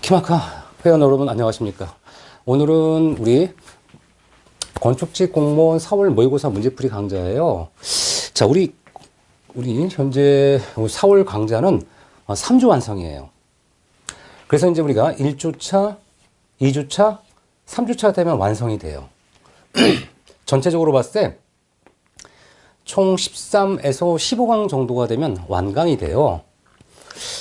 키마카 회원 여러분 안녕하십니까. 오늘은 우리 건축직 공무원 4월 모의고사 문제풀이 강좌예요. 자, 우리 현재 4월 강좌는 3주 완성이에요. 그래서 이제 우리가 1주차, 2주차, 3주차 되면 완성이 돼요. 전체적으로 봤을 때 총 13에서 15강 정도가 되면 완강이 돼요.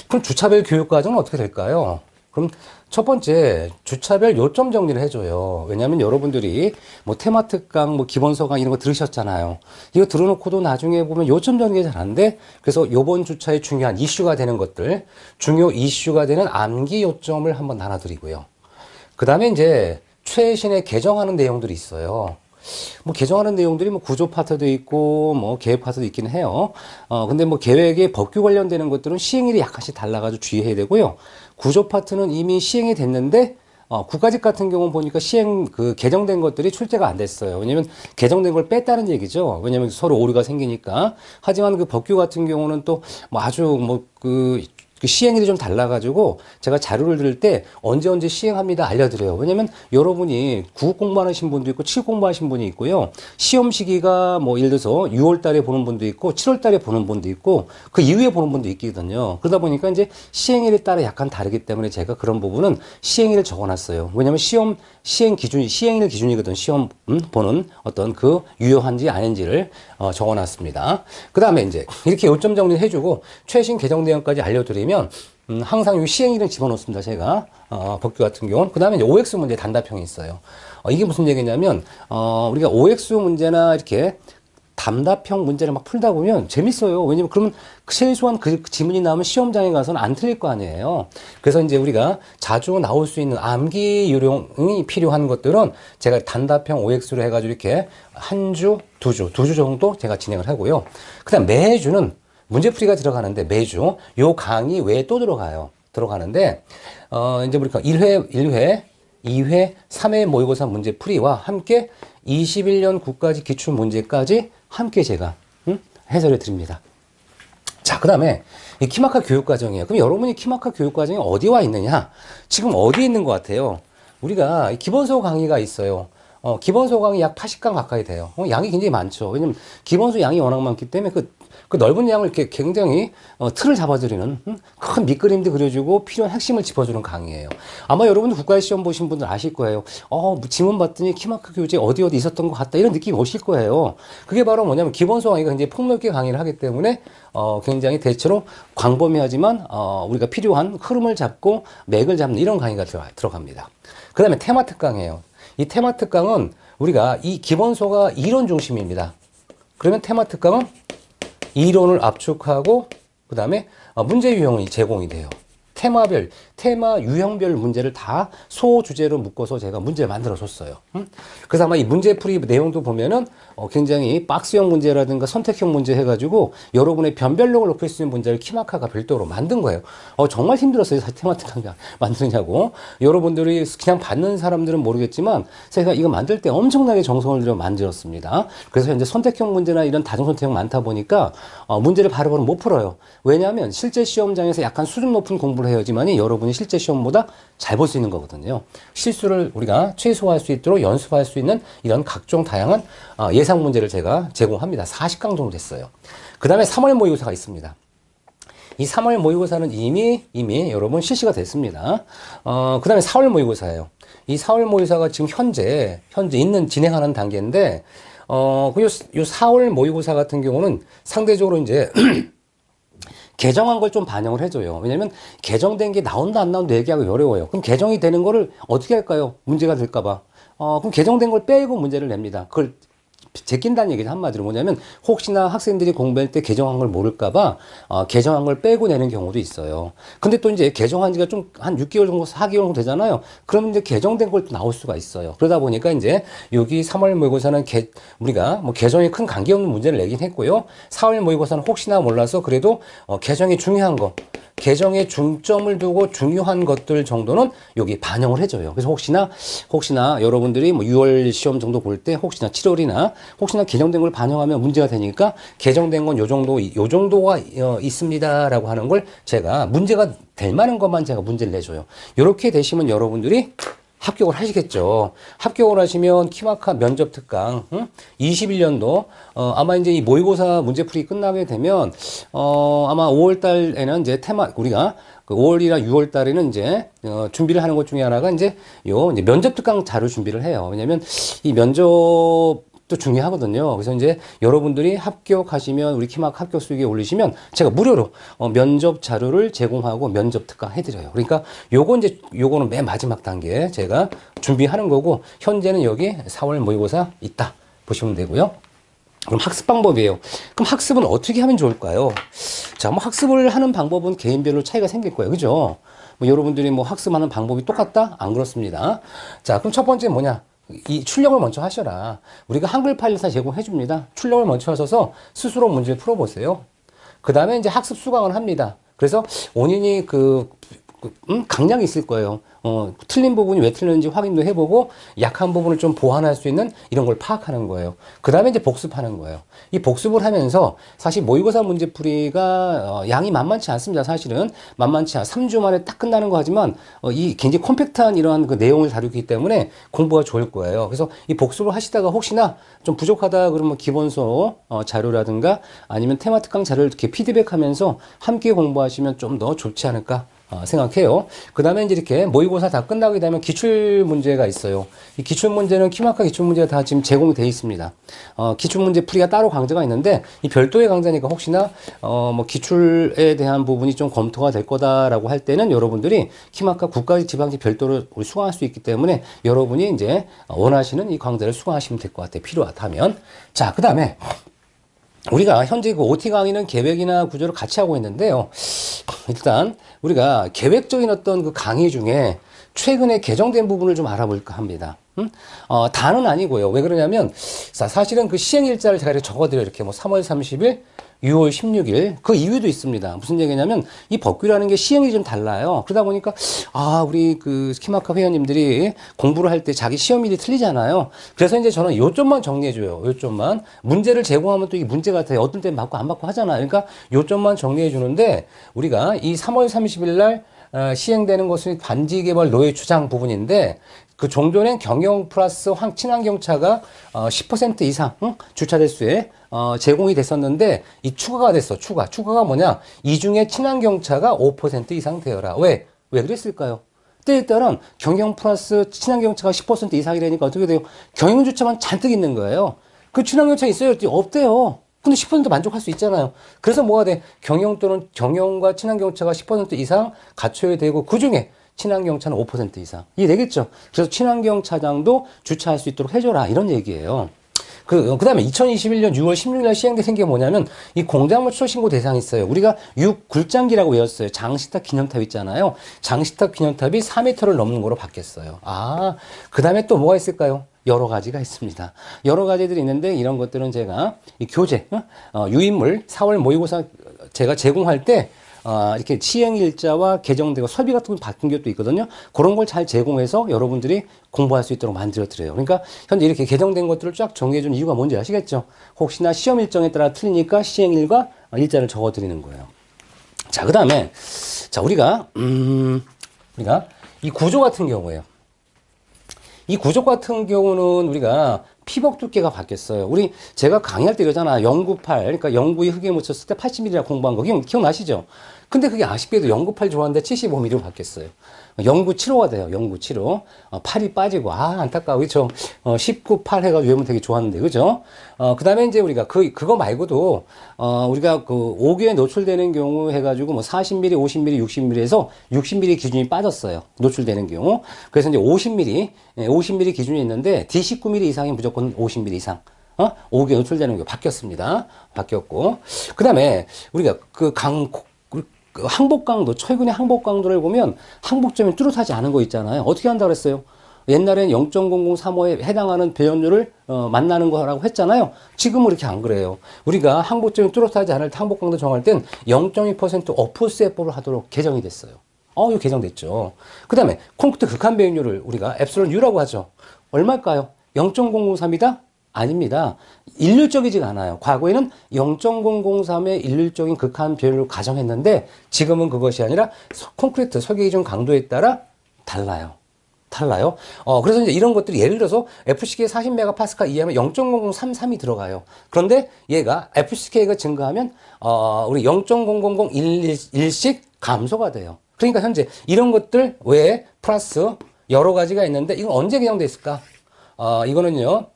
그럼 주차별 교육과정은 어떻게 될까요? 그럼 첫 번째 주차별 요점 정리를 해줘요. 왜냐하면 여러분들이 뭐 테마 특강, 뭐 기본서 강 이런 거 들으셨잖아요. 이거 들어놓고도 나중에 보면 요점 정리가 잘 안 돼. 그래서 요번 주차에 중요한 이슈가 되는 것들, 중요 이슈가 되는 암기 요점을 한번 나눠드리고요. 그 다음에 이제 최신에 개정하는 내용들이 있어요. 뭐 개정하는 내용들이 뭐 구조 파트도 있고 뭐 계획 파트도 있긴 해요. 근데 뭐 계획에 법규 관련되는 것들은 시행일이 약간씩 달라가지고 주의해야 되고요. 구조 파트는 이미 시행이 됐는데 국가직 같은 경우는 보니까 개정된 것들이 출제가 안 됐어요. 왜냐면 개정된 걸 뺐다는 얘기죠. 왜냐면 서로 오류가 생기니까. 하지만 그 법규 같은 경우는 또 뭐 아주 그 시행일이 좀 달라가지고 제가 자료를 들을 때 언제 시행합니다 알려드려요. 왜냐면 여러분이 9 공부하신 분도 있고 7 공부하신 분이 있고요. 시험 시기가 뭐 예를 들어서 6월 달에 보는 분도 있고 7월 달에 보는 분도 있고 그 이후에 보는 분도 있거든요. 그러다 보니까 이제 시행일에 따라 약간 다르기 때문에 제가 그런 부분은 시행일을 적어놨어요. 왜냐면 시행일 기준이거든. 시험 보는 어떤 그 유효한지 아닌지를 적어놨습니다. 그 다음에 이제 이렇게 요점 정리를 해주고 최신 개정 내용까지 알려드리면 항상 이 시행일은 집어넣습니다. 제가 법규 같은 경우는. 그 다음에 이제 OX 문제 단답형이 있어요. 이게 무슨 얘기냐면 우리가 OX 문제나 이렇게 단답형 문제를 막 풀다 보면 재밌어요. 왜냐면 그러면 최소한 그 지문이 나오면 시험장에 가서는 안 틀릴 거 아니에요. 그래서 이제 우리가 자주 나올 수 있는 암기 요령이 필요한 것들은 제가 단답형 OX로 해가지고 이렇게 한 주, 두 주 정도 제가 진행을 하고요. 그 다음 매주는 문제풀이가 들어가는데 매주 요 강의 외에 또 들어가는데 이제 우리가 1회, 2회, 3회 모의고사 문제풀이와 함께 21년 국가직 기출문제까지 함께 제가 해설해 드립니다. 자, 그 다음에 이 키마카 교육과정이에요. 그럼 여러분이 키마카 교육과정이 어디 와 있느냐? 지금 어디 있는 것 같아요? 우리가 기본서 강의가 있어요. 기본서 강의 약 80강 가까이 돼요. 양이 굉장히 많죠. 왜냐면 기본서 양이 워낙 많기 때문에 그 넓은 양을 이렇게 굉장히 틀을 잡아드리는 큰 밑그림도 그려주고 필요한 핵심을 짚어주는 강의예요. 아마 여러분들 국가시험 보신 분들 아실 거예요. 지문 봤더니 키마크 교재 어디 있었던 것 같다 이런 느낌이 오실 거예요. 그게 바로 뭐냐면 기본서 강의가 굉장히 폭넓게 강의를 하기 때문에 굉장히 대체로 광범위하지만 우리가 필요한 흐름을 잡고 맥을 잡는 이런 강의가 들어갑니다. 그 다음에 테마 특강이에요. 이 테마 특강은 우리가 이 기본서가 이론 중심입니다. 그러면 테마 특강은 이론을 압축하고 그 다음에 문제 유형이 제공이 돼요. 테마 유형별 문제를 다 소주제로 묶어서 제가 문제를 만들어 줬어요. 그래서 아마 이 문제풀이 내용도 보면은 굉장히 박스형 문제라든가 선택형 문제 해가지고 여러분의 변별력을 높일 수 있는 문제를 키마카가 별도로 만든 거예요. 정말 힘들었어요. 테마 특강 만드느냐고. 여러분들이 그냥 받는 사람들은 모르겠지만 제가 이거 만들 때 엄청나게 정성을 들여 만들었습니다. 그래서 현재 선택형 문제나 이런 다중선택형 많다 보니까 문제를 바로바로 못 풀어요. 왜냐하면 실제 시험장에서 약간 수준 높은 공부를 해야지만이 여러분이 실제 시험보다 잘 볼 수 있는 거거든요. 실수를 우리가 최소화할 수 있도록 연습할 수 있는 이런 각종 다양한 예상 문제를 제가 제공합니다. 40강 정도 됐어요. 그 다음에 3월 모의고사가 있습니다. 이 3월 모의고사는 이미 여러분 실시가 됐습니다. 그 다음에 4월 모의고사예요. 이 4월 모의고사가 지금 현재 진행하는 단계인데, 요 4월 모의고사 같은 경우는 상대적으로 이제 개정한 걸 좀 반영을 해줘요. 왜냐면 개정된 게 나온다 안 나온다 얘기하기 어려워요. 그럼 개정이 되는 거를 어떻게 할까요? 문제가 될까봐. 그럼 개정된 걸 빼고 문제를 냅니다. 그걸 제낀다는 얘기죠. 한마디로 뭐냐면 혹시나 학생들이 공부할 때 개정한 걸 모를까봐 개정한 걸 빼고 내는 경우도 있어요. 근데 또 이제 개정한 지가 좀 한 6개월 정도 4개월 정도 되잖아요. 그러면 이제 개정된 걸 또 나올 수가 있어요. 그러다 보니까 이제 여기 3월 모의고사는 우리가 뭐 개정이 큰 관계없는 문제를 내긴 했고요. 4월 모의고사는 혹시나 몰라서 그래도 개정이 중요한 거 개정에 중점을 두고 중요한 것들 정도는 여기 반영을 해줘요. 그래서 혹시나 여러분들이 뭐 6월 시험 정도 볼 때 혹시나 7월이나 혹시나 개정된 걸 반영하면 문제가 되니까 개정된 건 요 정도가 있습니다라고 하는 걸 제가 문제가 될 만한 것만 제가 문제를 내줘요. 이렇게 되시면 여러분들이 합격을 하시겠죠. 합격을 하시면 키마카 면접 특강, 21년도, 아마 이제 이 모의고사 문제풀이 끝나게 되면, 아마 5월 달에는 이제 우리가 그 5월이나 6월 달에는 이제, 준비를 하는 것 중에 하나가 이제 이제 면접 특강 자료 준비를 해요. 왜냐면 이 면접 또 중요하거든요. 그래서 이제 여러분들이 합격하시면 우리 키마크 합격 수익에 올리시면 제가 무료로 면접 자료를 제공하고 면접 특강 해드려요. 그러니까 요거는 맨 마지막 단계에 제가 준비하는 거고 현재는 여기 4월 모의고사 있다 보시면 되고요. 그럼 학습 방법이에요. 그럼 학습은 어떻게 하면 좋을까요? 자, 뭐 학습을 하는 방법은 개인별로 차이가 생길 거예요. 그죠? 뭐 여러분들이 뭐 학습하는 방법이 똑같다? 안 그렇습니다. 자, 그럼 첫 번째 뭐냐? 이 출력을 먼저 하셔라. 우리가 한글 파일을 다 제공해 줍니다. 출력을 먼저 하셔서 스스로 문제를 풀어보세요. 그 다음에 이제 학습 수강을 합니다. 그래서 원인이 강약이 있을 거예요. 틀린 부분이 왜 틀렸는지 확인도 해보고 약한 부분을 좀 보완할 수 있는 이런 걸 파악하는 거예요. 그 다음에 이제 복습하는 거예요. 이 복습을 하면서 사실 모의고사 문제풀이가 양이 만만치 않습니다. 사실은 만만치 않아. 3주 만에 딱 끝나는 거 하지만 이 굉장히 컴팩트한 이러한 그 내용을 다루기 때문에 공부가 좋을 거예요. 그래서 이 복습을 하시다가 혹시나 좀 부족하다 그러면 기본서 자료라든가 아니면 테마 특강 자료를 이렇게 피드백하면서 함께 공부하시면 좀 더 좋지 않을까 생각해요. 그 다음에 이제 이렇게 모의고사 다 끝나게 되면 기출문제가 있어요. 이 기출문제는 키마카 기출문제가 다 지금 제공이 되어 있습니다. 기출문제 풀이가 따로 강좌가 있는데 이 별도의 강좌니까 혹시나 뭐 기출에 대한 부분이 좀 검토가 될 거다라고 할 때는 여러분들이 키마카 국가직 지방직 별도로 수강할 수 있기 때문에 여러분이 이제 원하시는 이 강좌를 수강하시면 될 것 같아요. 필요하다면. 자, 그 다음에 우리가 현재 그 OT 강의는 계획이나 구조를 같이 하고 있는데요. 일단 우리가 계획적인 어떤 그 강의 중에 최근에 개정된 부분을 좀 알아볼까 합니다. 다는 아니고요. 왜 그러냐면 사실은 그 시행일자를 제가 이렇게 적어드려요. 이렇게 뭐 3월 30일, 6월 16일 그 이유도 있습니다. 무슨 얘기냐면 이 법규라는 게 시행이 좀 달라요. 그러다 보니까 우리 그 키마카 회원님들이 공부를 할 때 자기 시험일이 틀리잖아요. 그래서 이제 저는 요점만 정리해줘요. 요점만 문제를 제공하면 또 이 문제 같아요. 어떤 때는 맞고 안 맞고 하잖아요. 그러니까 요점만 정리해 주는데 우리가 이 3월 30일 날 시행되는 것은 단지개발 노예 추장 부분인데 그 종전엔 경영 플러스 친환경차가 10% 이상 주차 대수에 제공이 됐었는데 이 추가가 됐어. 추가가 뭐냐? 이 중에 친환경차가 5% 이상 되어라. 왜 그랬을까요? 때에 따른 경영 플러스 친환경차가 10% 이상이라니까 어떻게 돼요? 경영주차만 잔뜩 있는 거예요. 그 친환경차 있어요? 없대요. 근데 10% 만족할 수 있잖아요. 그래서 뭐가 돼? 경영 또는 경영과 친환경차가 10% 이상 갖춰야 되고 그 중에 친환경차는 5% 이상. 이해되겠죠? 그래서 친환경차장도 주차할 수 있도록 해줘라. 이런 얘기예요. 그 다음에 2021년 6월 16일 날 시행된 게 뭐냐면 이 공작물 추적 신고 대상이 있어요. 우리가 6굴장기라고 외웠어요. 장식탑 기념탑 있잖아요. 장식탑 기념탑이 4m를 넘는 거로 바뀌었어요. 그 다음에 또 뭐가 있을까요? 여러 가지가 있습니다. 여러 가지들이 있는데 이런 것들은 제가 이 교재, 유인물 4월 모의고사 제가 제공할 때 이렇게 시행일자와 개정되고 설비 같은 거 바뀐 것도 있거든요. 그런 걸 잘 제공해서 여러분들이 공부할 수 있도록 만들어 드려요. 그러니까 현재 이렇게 개정된 것들을 쫙 정리해 준 이유가 뭔지 아시겠죠? 혹시나 시험 일정에 따라 틀리니까 시행일과 일자를 적어 드리는 거예요. 자, 그 다음에 우리가 이 구조 같은 경우에요. 이 구조 같은 경우는 우리가 피복 두께가 바뀌었어요. 제가 강의할 때 이러잖아. 098, 그러니까 영구에 흙에 묻혔을 때 80mm라 공부한 거. 기억나시죠? 근데 그게 아쉽게도 098 좋았는데 75mm로 바뀌었어요. 0975가 돼요. 0975. 8이 빠지고, 안타까워. 그쵸? 19, 8 해가지고 외우면 되게 좋았는데, 그죠? 그 다음에 이제 우리가 그거 말고도, 우리가 그 5교에 노출되는 경우 해가지고 뭐 40mm, 50mm, 60mm에서 60mm 기준이 빠졌어요. 노출되는 경우. 그래서 이제 50mm 기준이 있는데, D19mm 이상이 무조건 50mm 이상. 5교에 노출되는 경우 바뀌었습니다. 바뀌었고. 그 다음에 우리가 그 항복 강도, 최근의 항복 강도를 보면 항복점이 뚜렷하지 않은 거 있잖아요. 어떻게 한다고 그랬어요? 옛날엔 0.0035에 해당하는 배연료를 만나는 거라고 했잖아요. 지금은 그렇게 안 그래요. 우리가 항복점이 뚜렷하지 않을 때 항복 강도 정할 땐 0.2% 어프세법을 하도록 개정이 됐어요. 이거 개정됐죠. 그 다음에 콘크리트 극한 배연료를 우리가 엡실론 U라고 하죠. 얼마일까요? 0.003이다? 아닙니다. 일률적이지가 않아요. 과거에는 0.003의 일률적인 극한 배연료를 가정했는데 지금은 그것이 아니라 콘크리트 설계 기준 강도에 따라 달라요. 그래서 이제 이런 것들이 예를 들어서 FCK 40메가파스칼 이하면 0.0033이 들어가요. 그런데 얘가 FCK가 증가하면 우리 0.0001씩 감소가 돼요. 그러니까 현재 이런 것들 외에 플러스 여러 가지가 있는데 이건 언제 개정됐을까? 이거는요.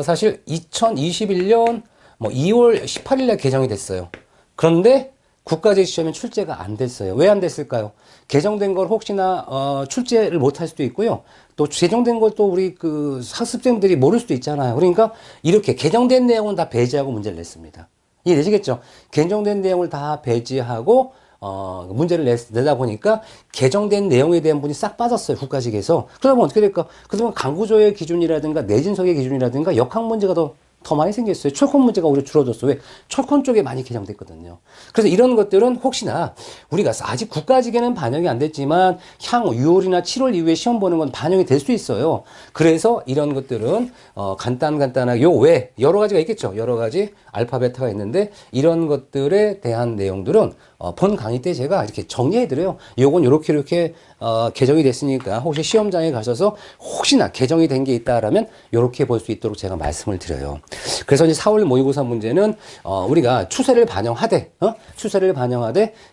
사실 2021년 2월 18일에 개정이 됐어요. 그런데 국가재시험에 출제가 안 됐어요. 왜 안 됐을까요? 개정된 걸 혹시나 출제를 못 할 수도 있고요. 또 개정된 걸 또 우리 그 학습생들이 모를 수도 있잖아요. 그러니까 이렇게 개정된 내용은 다 배제하고 문제를 냈습니다. 이해되시겠죠? 개정된 내용을 다 배제하고 문제를 내다 보니까 개정된 내용에 대한 부분이 싹 빠졌어요. 국가직에서. 그러다 보면 어떻게 될까? 그러면 강구조의 기준이라든가 내진석의 기준이라든가 역학 문제가 더 많이 생겼어요. 철콘 문제가 오히려 줄어졌어요. 왜? 철콘 쪽에 많이 개정됐거든요. 그래서 이런 것들은 혹시나 우리가 아직 국가직에는 반영이 안 됐지만 향후 6월이나 7월 이후에 시험 보는 건 반영이 될 수 있어요. 그래서 이런 것들은 간단하게 요 외에 여러 가지가 있겠죠. 여러 가지 알파 베타가 있는데 이런 것들에 대한 내용들은 본 강의 때 제가 이렇게 정리해드려요. 요건 이렇게 개정이 됐으니까 혹시 시험장에 가셔서 혹시나 개정이 된 게 있다라면 이렇게 볼 수 있도록 제가 말씀을 드려요. 그래서 이제 4월 모의고사 문제는 우리가 추세를 반영하되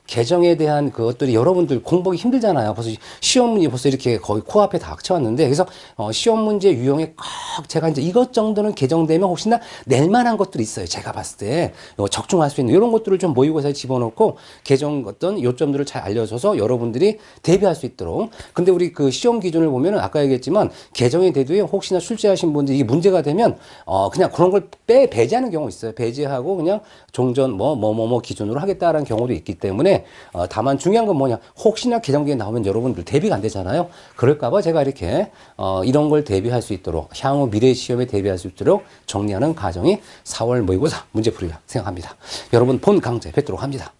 개정에 대한 그것들이 여러분들 공부하기 힘들잖아요. 벌써 시험 문제 벌써 이렇게 거의 코앞에 닥쳐왔는데 그래서 시험 문제 유형에 꼭 제가 이제 이것 정도는 개정되면 혹시나 낼 만한 것들이 있어요. 제가 봤을 때 적중할 수 있는 이런 것들을 좀 모의고사에 집어넣고 개정 어떤 요점들을 잘 알려줘서 여러분들이 대비할 수 있도록. 근데 우리 그 시험 기준을 보면은 아까 얘기했지만 개정이 돼도요 혹시나 출제하신 분들이 이게 문제가 되면 그냥 그런 걸 배제하는 경우 있어요. 배제하고 그냥 종전 기준으로 하겠다라는 경우도 있기 때문에 다만 중요한 건 뭐냐, 혹시나 개정기에 나오면 여러분들 대비가 안 되잖아요. 그럴까봐 제가 이렇게 이런 걸 대비할 수 있도록 향후 미래 시험에 대비할 수 있도록 정리하는 과정이 4월 모의고사 문제풀이라 생각합니다. 여러분 본 강좌 뵙도록 합니다.